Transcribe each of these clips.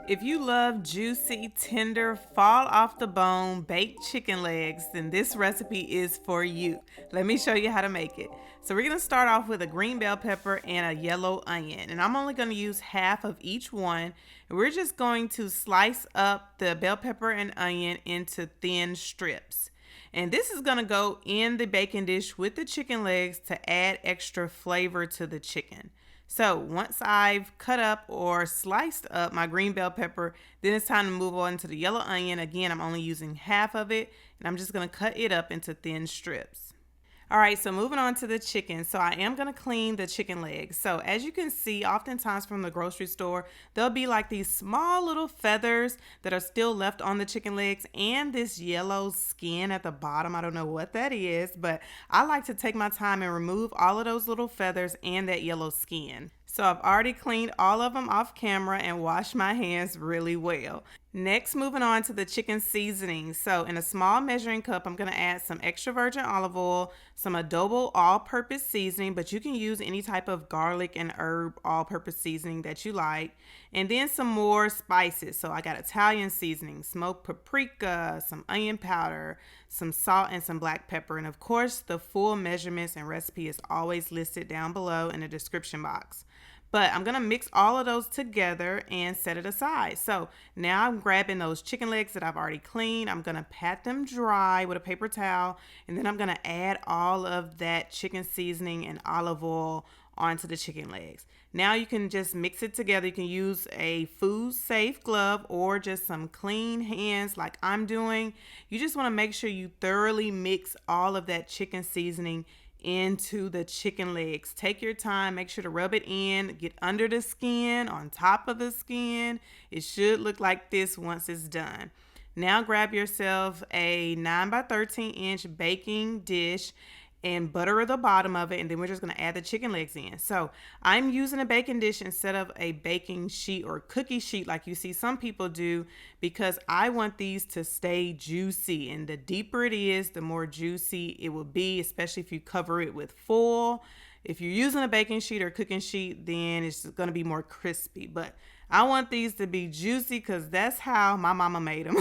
If you love juicy, tender, fall off the bone baked chicken legs, then this recipe is for you. Let me show you how to make it. So we're gonna start off with a green bell pepper and a yellow onion. And I'm only gonna use half of each one. And we're just going to slice up the bell pepper and onion into thin strips. And this is gonna go in the baking dish with the chicken legs to add extra flavor to the chicken. So once I've cut up or sliced up my green bell pepper, then it's time to move on to the yellow onion. Again, I'm only using half of it, and I'm just gonna cut it up into thin strips. All right, so moving on to the chicken. So I am gonna clean the chicken legs. So as you can see, oftentimes from the grocery store, there'll be like these small little feathers that are still left on the chicken legs and this yellow skin at the bottom. I don't know what that is, but I like to take my time and remove all of those little feathers and that yellow skin. So I've already cleaned all of them off camera and washed my hands really well. Next, moving on to the chicken seasoning. So in a small measuring cup, I'm going to add some extra virgin olive oil, some adobo all-purpose seasoning, but you can use any type of garlic and herb all-purpose seasoning that you like, and then some more spices. So I got Italian seasoning, smoked paprika, some onion powder, some salt, and some black pepper. And of course, the full measurements and recipe is always listed down below in the description box. But I'm gonna mix all of those together and set it aside. So now I'm grabbing those chicken legs that I've already cleaned. I'm gonna pat them dry with a paper towel, and then I'm gonna add all of that chicken seasoning and olive oil onto the chicken legs. Now you can just mix it together. You can use a food safe glove or just some clean hands like I'm doing. You just wanna make sure you thoroughly mix all of that chicken seasoning into the chicken legs. Take your time, make sure to rub it in, get under the skin, on top of the skin. It should look like this once it's done. Now grab yourself a 9 by 13 inch baking dish and butter the bottom of it, and then we're just going to add the chicken legs in. So I'm using a baking dish instead of a baking sheet or cookie sheet like you see some people do, because I want these to stay juicy, and the deeper it is, the more juicy it will be, especially if you cover it with foil. If you're using a baking sheet or cooking sheet, then it's going to be more crispy, but I want these to be juicy because that's how my mama made them.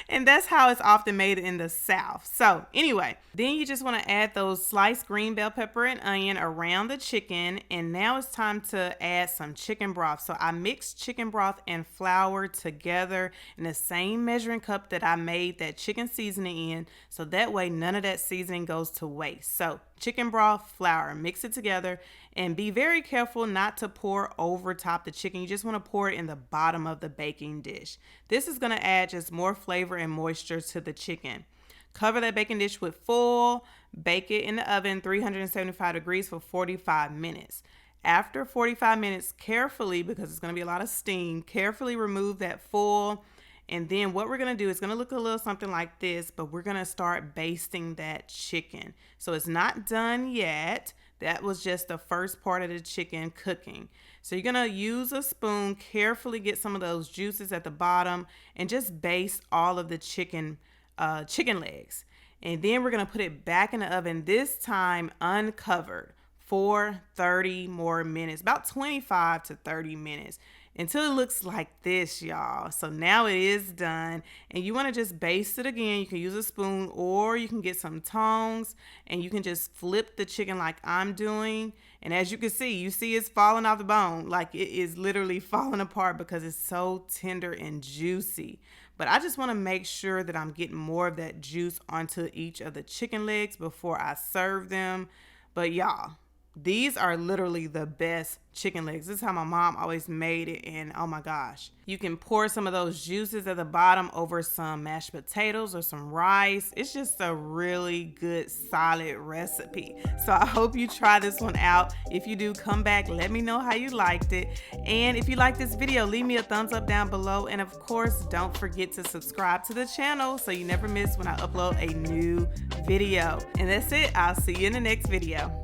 And that's how it's often made in the South. So anyway, then you just want to add those sliced green bell pepper and onion around the chicken. And now it's time to add some chicken broth. So I mixed chicken broth and flour together in the same measuring cup that I made that chicken seasoning in. So that way none of that seasoning goes to waste. So chicken broth, flour, mix it together, and be very careful not to pour over top the chicken. You just want to pour it in the bottom of the baking dish. This is going to add just more flavor and moisture to the chicken. Cover that baking dish with foil, bake it in the oven 375 degrees for 45 minutes. After 45 minutes, carefully, because it's going to be a lot of steam, carefully remove that foil. And then what we're going to do is going to look a little something like this, but we're going to start basting that chicken. So it's not done yet. That was just the first part of the chicken cooking. So you're going to use a spoon, carefully get some of those juices at the bottom, and just baste all of the chicken legs. And then we're going to put it back in the oven, this time uncovered, for 30 more minutes, about 25 to 30 minutes. Until it looks like this, y'all. So now it is done, and you want to just baste it again. You can use a spoon, or you can get some tongs and you can just flip the chicken like I'm doing. And as you can see, it's falling off the bone. Like it is literally falling apart because it's so tender and juicy. But I just want to make sure that I'm getting more of that juice onto each of the chicken legs before I serve them. But y'all, these are literally the best chicken legs. This is how my mom always made it, and oh my gosh. You can pour some of those juices at the bottom over some mashed potatoes or some rice. It's just a really good, solid recipe. So I hope you try this one out. If you do, come back, let me know how you liked it. And if you like this video, leave me a thumbs up down below. And of course, don't forget to subscribe to the channel so you never miss when I upload a new video. And that's it. I'll see you in the next video.